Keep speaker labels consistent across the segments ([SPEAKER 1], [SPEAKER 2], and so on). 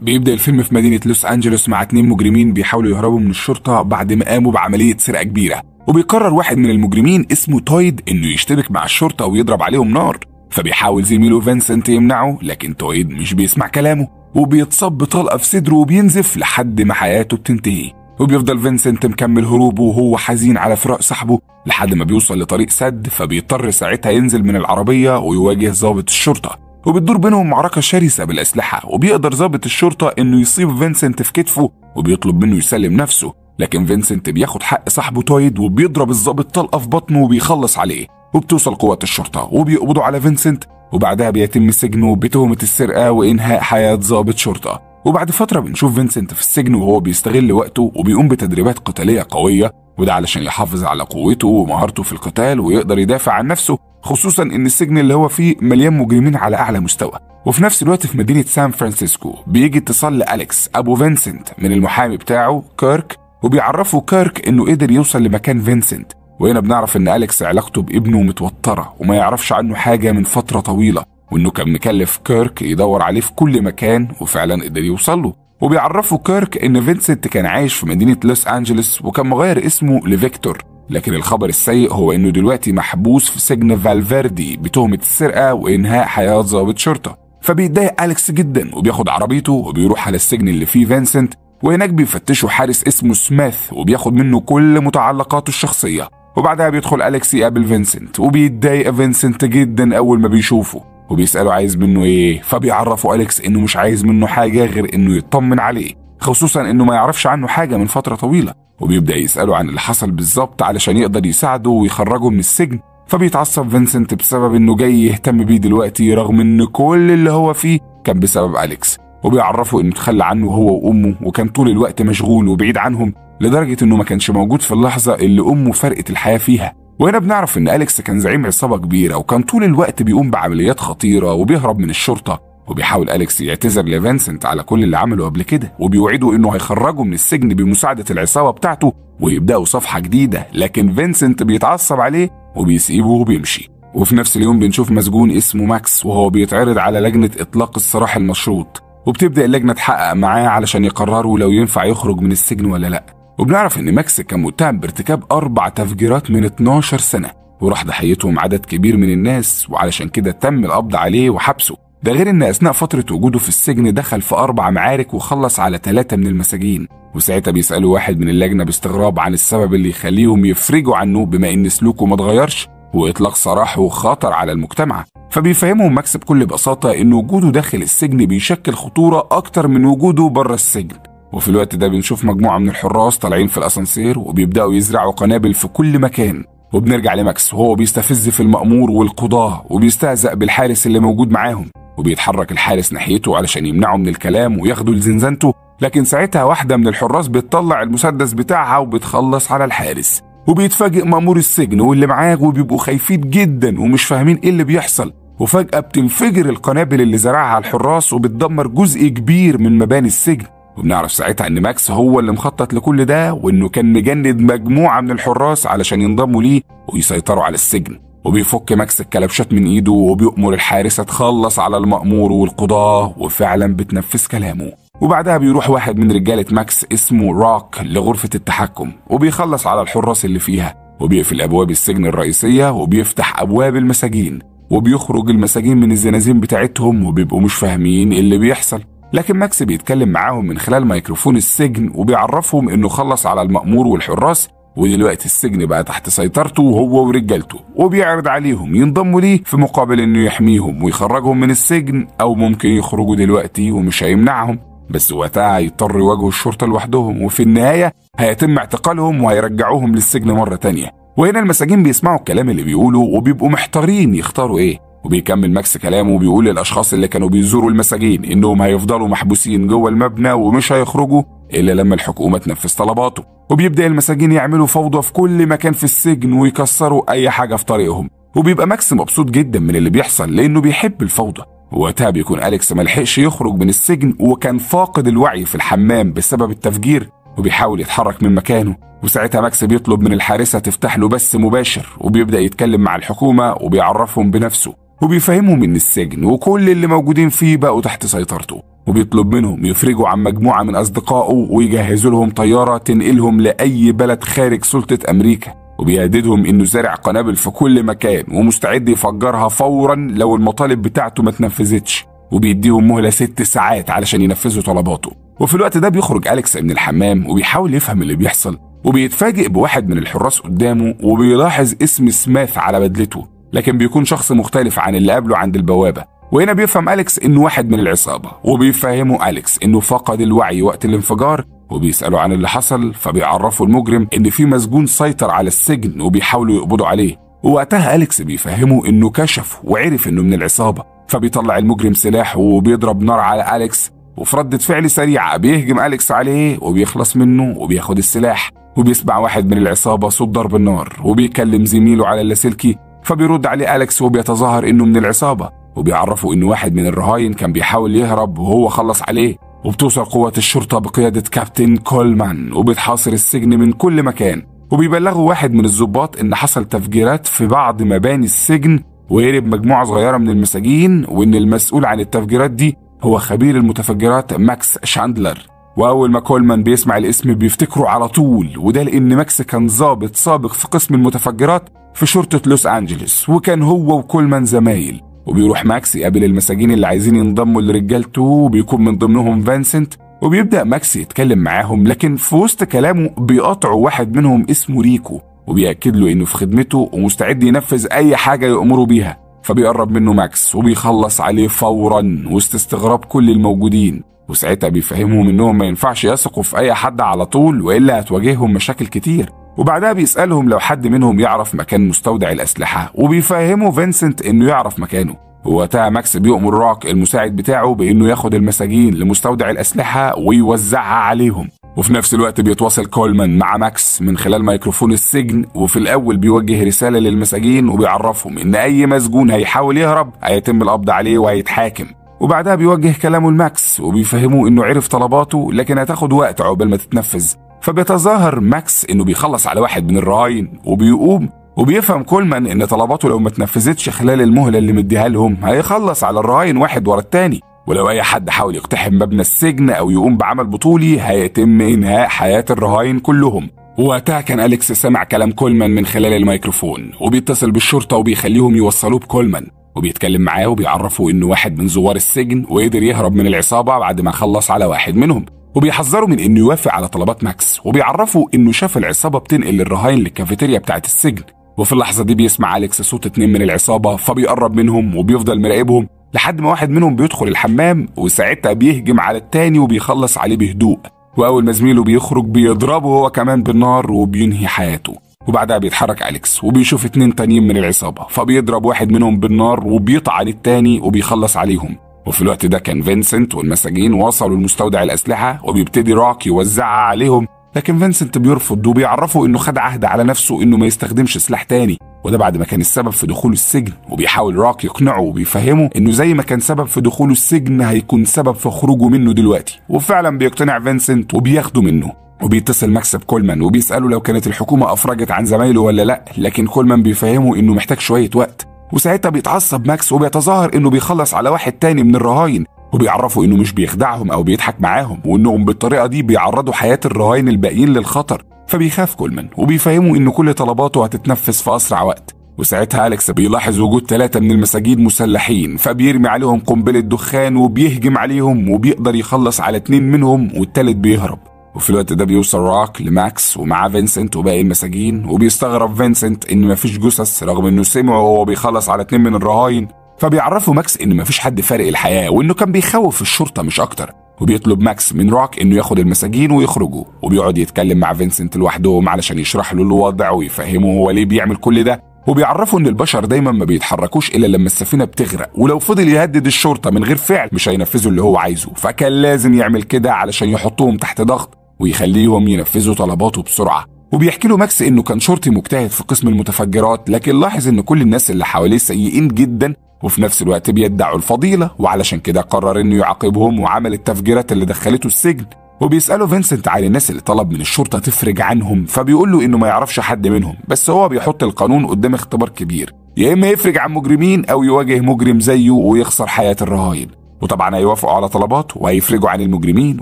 [SPEAKER 1] بيبدأ الفيلم في مدينة لوس أنجلوس مع 2 مجرمين بيحاولوا يهربوا من الشرطة بعد ما قاموا بعملية سرقة كبيرة، وبيقرر واحد من المجرمين اسمه تويد إنه يشتبك مع الشرطة ويضرب عليهم نار. فبيحاول زميله فينسنت يمنعه، لكن تويد مش بيسمع كلامه وبيتصاب بطلقة في صدره وبينزف لحد ما حياته بتنتهي. وبيفضل فينسنت مكمل هروبه وهو حزين على فراق صاحبه لحد ما بيوصل لطريق سد، فبيضطر ساعتها ينزل من العربية ويواجه ضابط الشرطة، وبتدور بينهم معركة شرسة بالأسلحة. وبيقدر ضابط الشرطة إنه يصيب فينسنت في كتفه وبيطلب منه يسلم نفسه، لكن فينسنت بياخد حق صاحبه تويد وبيضرب الضابط طلقة في بطنه وبيخلص عليه. وبتوصل قوات الشرطة وبيقبضوا على فينسنت، وبعدها بيتم سجنه بتهمة السرقة وإنهاء حياة ضابط شرطة. وبعد فترة بنشوف فينسنت في السجن وهو بيستغل وقته وبيقوم بتدريبات قتالية قوية، وده علشان يحافظ على قوته ومهارته في القتال ويقدر يدافع عن نفسه، خصوصا ان السجن اللي هو فيه مليان مجرمين على اعلى مستوى. وفي نفس الوقت في مدينة سان فرانسيسكو بيجي اتصال لأليكس ابو فينسنت من المحامي بتاعه كيرك، وبيعرفه كيرك انه قدر يوصل لمكان فينسنت. وهنا بنعرف ان أليكس علاقته بابنه متوترة وما يعرفش عنه حاجة من فترة طويلة، وانه كان مكلف كيرك يدور عليه في كل مكان وفعلا قدر يوصل له. وبيعرفوا كيرك ان فينسنت كان عايش في مدينة لوس أنجلوس وكان مغير اسمه لفيكتور، لكن الخبر السيء هو انه دلوقتي محبوس في سجن فالفيردي بتهمة السرقة وانهاء حياة ضابط شرطة. فبيتضايق أليكس جدا وبياخد عربيته وبيروح على السجن اللي فيه فينسنت، وهناك بيفتشوا حارس اسمه سميث وبياخد منه كل متعلقاته الشخصية. وبعدها بيدخل أليكس يقابل فينسنت، وبيتضايق فينسنت جدا اول ما بيشوفه وبيسأله عايز منه ايه. فبيعرفوا أليكس انه مش عايز منه حاجة غير انه يطمن عليه، خصوصا انه ما يعرفش عنه حاجة من فترة طويلة. وبيبدأ يسأله عن اللي حصل بالظبط علشان يقدر يساعده ويخرجه من السجن. فبيتعصب فينسنت بسبب انه جاي يهتم بيه دلوقتي رغم ان كل اللي هو فيه كان بسبب أليكس. وبيعرفه انه تخلى عنه هو وامه وكان طول الوقت مشغول وبعيد عنهم، لدرجة انه ما كانش موجود في اللحظة اللي امه فرقت الحياة فيها. وهنا بنعرف ان أليكس كان زعيم عصابة كبيرة وكان طول الوقت بيقوم بعمليات خطيرة وبيهرب من الشرطة. وبيحاول أليكس يعتذر لفينسنت على كل اللي عمله قبل كده، وبيوعده انه هيخرجه من السجن بمساعدة العصابة بتاعته ويبدأوا صفحة جديدة، لكن فينسنت بيتعصب عليه وبيسيبه وبيمشي. وفي نفس اليوم بنشوف مسجون اسمه ماكس وهو بيتعرض على لجنة إطلاق السراح المشروط، وبتبدأ اللجنة تحقق معاه علشان يقرروا لو ينفع يخرج من السجن ولا لا. وبنعرف ان ماكس كان متهم بارتكاب 4 تفجيرات من 12 سنة وراح ضحيتهم عدد كبير من الناس، وعلشان كده تم القبض عليه وحبسه. ده غير ان اثناء فترة وجوده في السجن دخل في 4 معارك وخلص على 3 من المساجين. وساعتها بيسألوا واحد من اللجنة باستغراب عن السبب اللي يخليهم يفرجوا عنه بما ان سلوكه ما اتغيرش واطلاق سراحه خطر على المجتمع. فبيفهمهم ماكس بكل بساطة ان وجوده داخل السجن بيشكل خطورة اكتر من وجوده بره السجن. وفي الوقت ده بنشوف مجموعة من الحراس طالعين في الأسانسير وبيبدأوا يزرعوا قنابل في كل مكان. وبنرجع لماكس وهو بيستفز في المأمور والقضاة وبيستهزأ بالحارس اللي موجود معاهم، وبيتحرك الحارس ناحيته علشان يمنعه من الكلام وياخده لزنزانته، لكن ساعتها واحدة من الحراس بتطلع المسدس بتاعها وبتخلص على الحارس. وبيتفاجئ مأمور السجن واللي معاه وبيبقوا خايفين جدا ومش فاهمين ايه اللي بيحصل. وفجأة بتنفجر القنابل اللي زرعها الحراس وبتدمر جزء كبير من مباني السجن. وبنعرف ساعتها ان ماكس هو اللي مخطط لكل ده، وانه كان مجند مجموعة من الحراس علشان ينضموا ليه ويسيطروا على السجن. وبيفك ماكس الكلبشات من ايده وبيأمر الحارسة تخلص على المأمور والقضاة، وفعلا بتنفذ كلامه. وبعدها بيروح واحد من رجالة ماكس اسمه روك لغرفة التحكم وبيخلص على الحراس اللي فيها، وبيقفل ابواب السجن الرئيسية وبيفتح ابواب المساجين، وبيخرج المساجين من الزنازين بتاعتهم وبيبقوا مش فاهمين ايه اللي بيحصل. لكن ماكس بيتكلم معاهم من خلال ميكروفون السجن وبيعرفهم انه خلص على المأمور والحراس ودلوقتي السجن بقى تحت سيطرته هو ورجالته، وبيعرض عليهم ينضموا ليه في مقابل انه يحميهم ويخرجهم من السجن، او ممكن يخرجوا دلوقتي ومش هيمنعهم، بس وقتها هيضطروا يواجهوا الشرطة لوحدهم، وفي النهاية هيتم اعتقالهم وهيرجعوهم للسجن مرة تانية. وهنا المساجين بيسمعوا الكلام اللي بيقوله وبيبقوا محتارين يختاروا ايه. وبيكمل ماكس كلامه وبيقول للأشخاص اللي كانوا بيزوروا المساجين إنهم هيفضلوا محبوسين جوه المبنى ومش هيخرجوا إلا لما الحكومة تنفذ طلباته. وبيبدأ المساجين يعملوا فوضى في كل مكان في السجن ويكسروا أي حاجة في طريقهم، وبيبقى ماكس مبسوط جدا من اللي بيحصل لأنه بيحب الفوضى. وقتها بيكون أليكس ملحقش يخرج من السجن وكان فاقد الوعي في الحمام بسبب التفجير، وبيحاول يتحرك من مكانه. وساعتها ماكس بيطلب من الحارسة تفتح له بث مباشر وبيبدأ يتكلم مع الحكومة وبيعرفهم بنفسه، وبيفهمهم إن السجن وكل اللي موجودين فيه بقوا تحت سيطرته، وبيطلب منهم يفرجوا عن مجموعة من أصدقائه ويجهزوا لهم طيارة تنقلهم لأي بلد خارج سلطة أمريكا، وبيهددهم إنه زارع قنابل في كل مكان ومستعد يفجرها فورا لو المطالب بتاعته ما تنفذتش، وبيديهم مهلة 6 ساعات علشان ينفذوا طلباته. وفي الوقت ده بيخرج أليكس من الحمام وبيحاول يفهم اللي بيحصل، وبيتفاجئ بواحد من الحراس قدامه وبيلاحظ اسم سميث على بدلته، لكن بيكون شخص مختلف عن اللي قابله عند البوابة. وهنا بيفهم أليكس إنه واحد من العصابة، وبيفهمه أليكس إنه فقد الوعي وقت الانفجار، وبيسأله عن اللي حصل، فبيعرفوا المجرم إن في مسجون سيطر على السجن وبيحاولوا يقبضوا عليه. ووقتها أليكس بيفهمه إنه كشف وعرف إنه من العصابة، فبيطلع المجرم سلاحه وبيضرب نار على أليكس، وفي ردة فعل سريعة بيهجم أليكس عليه وبيخلص منه وبياخد السلاح. وبيسمع واحد من العصابة صوت ضرب النار وبيكلم زميله على اللاسلكي، فبيرد عليه أليكس وبيتظاهر إنه من العصابة، وبيعرفوا إنه واحد من الرهاين كان بيحاول يهرب وهو خلص عليه. وبتوصل قوات الشرطة بقيادة كابتن كولمان وبتحاصر السجن من كل مكان، وبيبلغوا واحد من الضباط إن حصل تفجيرات في بعض مباني السجن وهرب مجموعة صغيرة من المساجين، وإن المسؤول عن التفجيرات دي هو خبير المتفجرات ماكس شاندلر. وأول ما كولمان بيسمع الاسم بيفتكره على طول، وده لأن ماكس كان ضابط سابق في قسم المتفجرات في شرطة لوس أنجلوس، وكان هو وكولمان زمايل. وبيروح ماكس يقابل المساجين اللي عايزين ينضموا لرجالته، وبيكون من ضمنهم فينسنت، وبيبدأ ماكس يتكلم معاهم، لكن في وسط كلامه بيقاطعوا واحد منهم اسمه ريكو، وبيأكد له إنه في خدمته ومستعد ينفذ أي حاجة يأمروا بيها. فبيقرب منه ماكس وبيخلص عليه فورا وسط استغراب كل الموجودين، وساعتها بيفهمهم إنهم ما ينفعش يثقوا في أي حد على طول وإلا هتواجههم مشاكل كتير. وبعدها بيسألهم لو حد منهم يعرف مكان مستودع الأسلحة، وبيفهموا فينسنت إنه يعرف مكانه. ووقتها ماكس بيأمر راك المساعد بتاعه بإنه ياخد المساجين لمستودع الأسلحة ويوزعها عليهم. وفي نفس الوقت بيتواصل كولمان مع ماكس من خلال ميكروفون السجن، وفي الأول بيوجه رسالة للمساجين وبيعرفهم إن أي مسجون هيحاول يهرب هيتم القبض عليه وهيتحاكم. وبعدها بيوجه كلامه لماكس وبيفهموه إنه عرف طلباته لكن هتاخد وقت عقبال ما تتنفذ. فبيتظاهر ماكس إنه بيخلص على واحد من الرهاين وبيقوم، وبيفهم كولمان إن طلباته لو ما تنفذتش خلال المهلة اللي مديها لهم هيخلص على الرهاين واحد ورا التاني، ولو أي حد حاول يقتحم مبنى السجن أو يقوم بعمل بطولي هيتم إنهاء حياة الرهاين كلهم. ووقتها كان أليكس سمع كلام كولمان من خلال الميكروفون، وبيتصل بالشرطة وبيخليهم يوصلوه بكولمان، وبيتكلم معاه وبيعرفوا إنه واحد من زوار السجن وقدر يهرب من العصابة بعد ما خلص على واحد منهم، وبيحذروا من إنه يوافق على طلبات ماكس، وبيعرفوا إنه شاف العصابة بتنقل الرهاين للكافيتيريا بتاعت السجن. وفي اللحظة دي بيسمع أليكس صوت 2 من العصابة، فبيقرب منهم وبيفضل مراقبهم لحد ما واحد منهم بيدخل الحمام، وساعتها بيهجم على التاني وبيخلص عليه بهدوء. وأول ما زميله بيخرج بيضربه هو كمان بالنار وبينهي حياته. وبعدها بيتحرك أليكس وبيشوف 2 تانيين من العصابة، فبيضرب واحد منهم بالنار وبيطعن التاني وبيخلص عليهم. وفي الوقت ده كان فينسنت والمساجين وصلوا لمستودع الأسلحة، وبيبتدي راك يوزعها عليهم، لكن فينسنت بيرفض وبيعرفه إنه خد عهد على نفسه إنه ما يستخدمش سلاح تاني، وده بعد ما كان السبب في دخوله السجن. وبيحاول راك يقنعه وبيفهمه إنه زي ما كان سبب في دخوله السجن هيكون سبب في خروجه منه دلوقتي. وفعلا بيقتنع فينسنت وبياخده منه. وبيتصل ماكس بكولمان وبيسأله لو كانت الحكومة أفرجت عن زمايله ولا لأ، لكن كولمان بيفهمه إنه محتاج شوية وقت. وساعتها بيتعصب ماكس وبيتظاهر إنه بيخلص على واحد تاني من الرهاين، وبيعرفوا إنه مش بيخدعهم أو بيضحك معاهم، وإنهم بالطريقة دي بيعرضوا حياة الرهاين الباقيين للخطر. فبيخاف كولمان وبيفهموا إنه كل طلباته هتتنفذ في أسرع وقت. وساعتها أليكس بيلاحظ وجود 3 من المساجين مسلحين، فبيرمي عليهم قنبلة دخان وبيهجم عليهم، وبيقدر يخلص على 2 منهم والتالت بيهرب. وفي الوقت ده بيوصل راك لماكس ومعاه فينسنت وباقي المساجين، وبيستغرب فينسنت إن مفيش جثث رغم إنه سمعه وهو بيخلص على 2 من الرهاين. فبيعرفوا ماكس إن مفيش حد فارق الحياة وإنه كان بيخوف الشرطة مش أكتر. وبيطلب ماكس من راك إنه ياخد المساجين ويخرجوا، وبيقعد يتكلم مع فينسنت لوحدهم علشان يشرح له الوضع ويفهمه هو ليه بيعمل كل ده. وبيعرفوا إن البشر دايما ما بيتحركوش إلا لما السفينة بتغرق، ولو فضل يهدد الشرطة من غير فعل مش هينفذوا اللي هو عايزه، فكان لازم يعمل كده علشان يحطوهم تحت ضغط ويخليهم ينفذوا طلباته بسرعة. وبيحكي له ماكس إنه كان شرطي مجتهد في قسم المتفجرات، لكن لاحظ إن كل الناس اللي حواليه سيئين جدا وفي نفس الوقت بيدعوا الفضيلة، وعلشان كده قرر إنه يعاقبهم وعمل التفجيرات اللي دخلته السجن. وبيسأله فينسنت عن الناس اللي طلب من الشرطة تفرج عنهم، فبيقول له إنه ما يعرفش حد منهم، بس هو بيحط القانون قدام اختبار كبير، يا اما يفرج عن مجرمين او يواجه مجرم زيه ويخسر حياة الرهاين. وطبعا هيوافقوا على طلباته وهيفرجوا عن المجرمين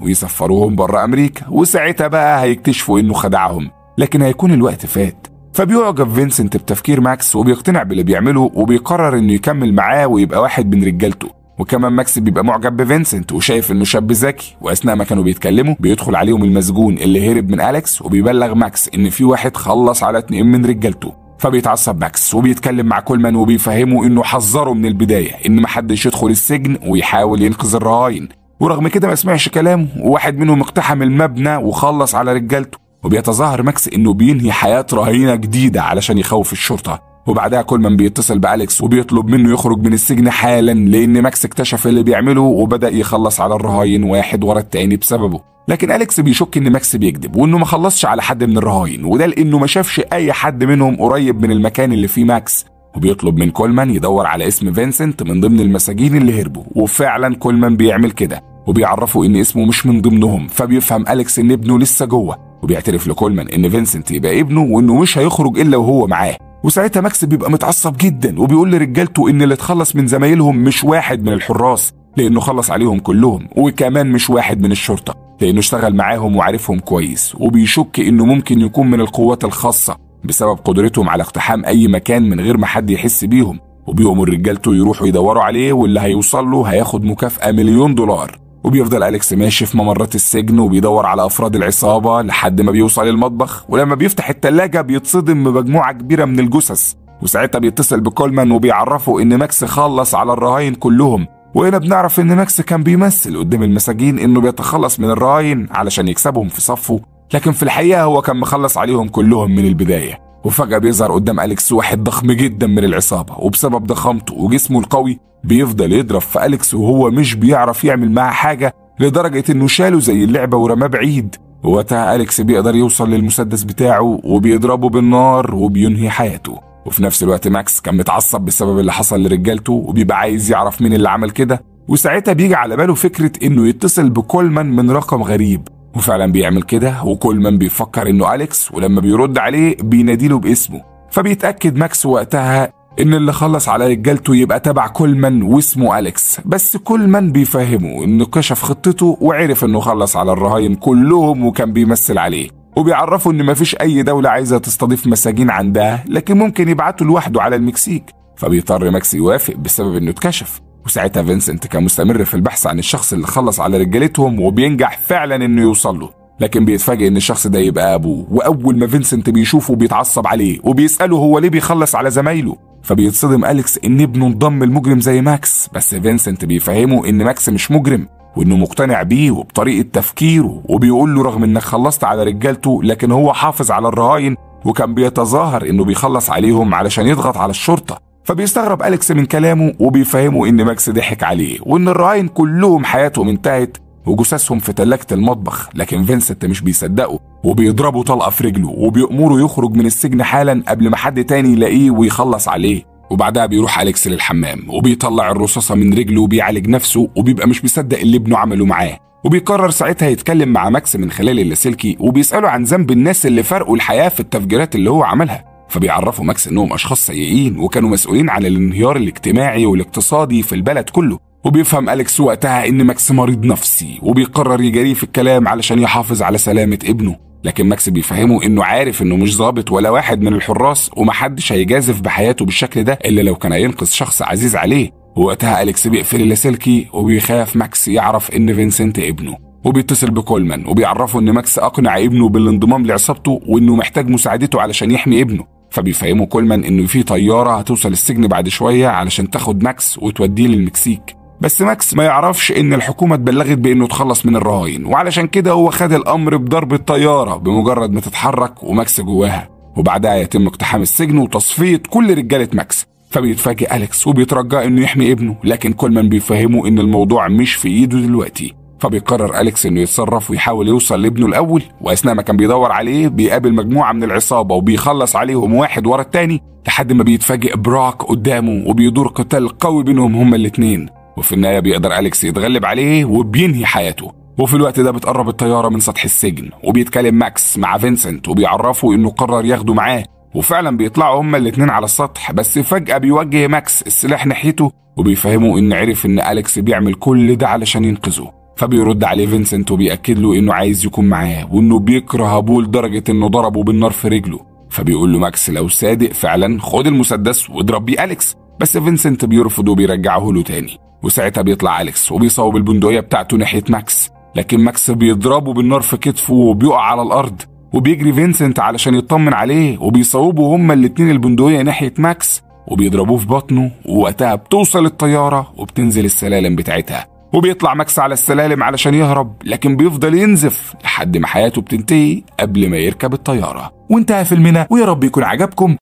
[SPEAKER 1] ويسفروهم بره امريكا، وساعتها بقى هيكتشفوا انه خدعهم، لكن هيكون الوقت فات. فبيعجب فينسنت بتفكير ماكس وبيقتنع باللي بيعمله، وبيقرر انه يكمل معاه ويبقى واحد من رجالته. وكمان ماكس بيبقى معجب بفينسنت وشايف انه شاب ذكي، واثناء ما كانوا بيتكلموا بيدخل عليهم المسجون اللي هرب من أليكس وبيبلغ ماكس ان في واحد خلص على 2 من رجالته. فبيتعصب ماكس وبيتكلم مع كولمان وبيفهمه انه حذره من البدايه ان محدش يدخل السجن ويحاول ينقذ الرهاين، ورغم كده ما سمعش كلامه، وواحد منهم اقتحم المبنى وخلص على رجالته. وبيتظاهر ماكس انه بينهي حياه رهينه جديده علشان يخوف الشرطه. وبعدها كولمان بيتصل بأليكس وبيطلب منه يخرج من السجن حالا، لان ماكس اكتشف اللي بيعمله وبدأ يخلص على الرهاين واحد ورا التاني بسببه. لكن أليكس بيشك ان ماكس بيكذب وانه ما خلصش على حد من الرهاين، وده لانه ما شافش اي حد منهم قريب من المكان اللي فيه ماكس. وبيطلب من كولمان يدور على اسم فينسنت من ضمن المساجين اللي هربوا، وفعلا كولمان بيعمل كده وبيعرفه ان اسمه مش من ضمنهم. فبيفهم أليكس ان ابنه لسه جوه، وبيعترف لكولمان ان فينسنت يبقى ابنه وانه مش هيخرج الا وهو معاه. وساعتها ماكس بيبقى متعصب جدا وبيقول لرجالته ان اللي اتخلص من زمايلهم مش واحد من الحراس، لانه خلص عليهم كلهم، وكمان مش واحد من الشرطه لانه اشتغل معاهم وعارفهم كويس، وبيشك انه ممكن يكون من القوات الخاصه بسبب قدرتهم على اقتحام اي مكان من غير ما حد يحس بيهم. وبيأمر رجالته يروحوا يدوروا عليه، واللي هيوصل له هياخد مكافأة $1,000,000. وبيفضل أليكس ماشي في ممرات السجن وبيدور على أفراد العصابة لحد ما بيوصل المطبخ، ولما بيفتح التلاجة بيتصدم بمجموعة كبيرة من الجثث. وساعتها بيتصل بكولمان وبيعرفه إن ماكس خلص على الرهاين كلهم. وهنا بنعرف إن ماكس كان بيمثل قدام المساجين إنه بيتخلص من الرهاين علشان يكسبهم في صفه، لكن في الحقيقة هو كان مخلص عليهم كلهم من البداية. وفجأة بيظهر قدام أليكس واحد ضخم جدا من العصابة، وبسبب ضخامته وجسمه القوي بيفضل يضرب في أليكس وهو مش بيعرف يعمل معاه حاجة، لدرجة إنه شاله زي اللعبة ورماه بعيد. ووقتها أليكس بيقدر يوصل للمسدس بتاعه وبيضربه بالنار وبينهي حياته. وفي نفس الوقت ماكس كان متعصب بسبب اللي حصل لرجالته وبيبقى عايز يعرف مين اللي عمل كده، وساعتها بيجي على باله فكرة إنه يتصل بكولمان من رقم غريب. وفعلا بيعمل كده، وكولمان بيفكر إنه أليكس، ولما بيرد عليه بيناديله باسمه. فبيتأكد ماكس وقتها إن اللي خلص على رجالته يبقى تبع كولمان واسمه أليكس، بس كولمان بيفهمه إنه كشف خطته وعرف إنه خلص على الرهاين كلهم وكان بيمثل عليه، وبيعرفه إن مفيش أي دولة عايزة تستضيف مساجين عندها، لكن ممكن يبعته لوحده على المكسيك. فبيضطر ماكس يوافق بسبب إنه اتكشف. وساعتها فينسنت كان مستمر في البحث عن الشخص اللي خلص على رجالتهم، وبينجح فعلا إنه يوصل له، لكن بيتفاجئ إن الشخص ده يبقى أبوه. وأول ما فينسنت بيشوفه بيتعصب عليه وبيسأله هو ليه بيخلص على زمايله. فبيتصدم أليكس إن ابنه انضم المجرم زي ماكس، بس فينسنت بيفهمه إن ماكس مش مجرم وإنه مقتنع بيه وبطريقة تفكيره، وبيقول له رغم إنك خلصت على رجالته لكن هو حافظ على الرهاين وكان بيتظاهر إنه بيخلص عليهم علشان يضغط على الشرطة. فبيستغرب أليكس من كلامه وبيفهمه إن ماكس ضحك عليه وإن الرهاين كلهم حياتهم انتهت وجثثهم في تلاجة المطبخ، لكن فينسنت مش بيصدقه وبيضربه طلقة في رجله وبيأمره يخرج من السجن حالا قبل ما حد تاني يلاقيه ويخلص عليه. وبعدها بيروح أليكس للحمام وبيطلع الرصاصة من رجله وبيعالج نفسه، وبيبقى مش مصدق اللي ابنه عمله معاه. وبيقرر ساعتها يتكلم مع ماكس من خلال اللاسلكي وبيسأله عن ذنب الناس اللي فرقوا الحياة في التفجيرات اللي هو عملها. فبيعرفوا ماكس انهم اشخاص سيئين وكانوا مسؤولين عن الانهيار الاجتماعي والاقتصادي في البلد كله. وبيفهم أليكس وقتها ان ماكس مريض نفسي وبيقرر يجاريه في الكلام علشان يحافظ على سلامة ابنه، لكن ماكس بيفهمه انه عارف انه مش ضابط ولا واحد من الحراس ومحدش هيجازف بحياته بالشكل ده الا لو كان هينقذ شخص عزيز عليه. ووقتها أليكس بيقفل اللاسلكي وبيخاف ماكس يعرف ان فينسنت ابنه، وبيتصل بكولمان وبيعرفه ان ماكس اقنع ابنه بالانضمام لعصابته وانه محتاج مساعدته علشان يحمي ابنه. فبيفهمه كولمان انه في طيارة هتوصل السجن بعد شوية علشان تاخد ماكس وتوديه للمكسيك، بس ماكس ما يعرفش ان الحكومة اتبلغت بانه اتخلص من الرهاين، وعلشان كده هو خد الامر بضرب الطيارة بمجرد ما تتحرك وماكس جواها. وبعدها يتم اقتحام السجن وتصفية كل رجالة ماكس. فبيتفاجئ أليكس وبيترجى انه يحمي ابنه، لكن كولمان بيفهمه ان الموضوع مش في ايده دلوقتي. فبيقرر أليكس انه يتصرف ويحاول يوصل لابنه الاول، واثناء ما كان بيدور عليه بيقابل مجموعة من العصابة وبيخلص عليهم واحد ورا التاني لحد ما بيتفاجئ براك قدامه وبيدور قتال قوي بينهم هما الاتنين. وفي النهاية بيقدر أليكس يتغلب عليه وبينهي حياته. وفي الوقت ده بتقرب الطيارة من سطح السجن وبيتكلم ماكس مع فينسنت وبيعرفه انه قرر ياخده معاه، وفعلا بيطلعوا هما الاتنين على السطح، بس فجأة بيوجه ماكس السلاح ناحيته وبيفهمه إن عرف إن أليكس بيعمل كل ده علشان ينقذه. فبيرد عليه فينسنت وبيأكد له إنه عايز يكون معاه وإنه بيكره أبوه لدرجة إنه ضربه بالنار في رجله. فبيقول له ماكس لو صادق فعلا خد المسدس واضرب بيه أليكس، بس فينسنت بيرفض وبيرجعه له تاني. وساعتها بيطلع أليكس وبيصوب البندقية بتاعته ناحية ماكس، لكن ماكس بيضربه بالنار في كتفه وبيقع على الأرض. وبيجري فينسنت علشان يطمن عليه وبيصوبوا هما الاتنين البندقية ناحية ماكس وبيضربوه في بطنه. ووقتها بتوصل الطيارة وبتنزل السلالم بتاعتها، وبيطلع ماكس على السلالم علشان يهرب، لكن بيفضل ينزف لحد ما حياته بتنتهي قبل ما يركب الطيارة. وانتهى فيلمنا، ويا رب يكون عجبكم.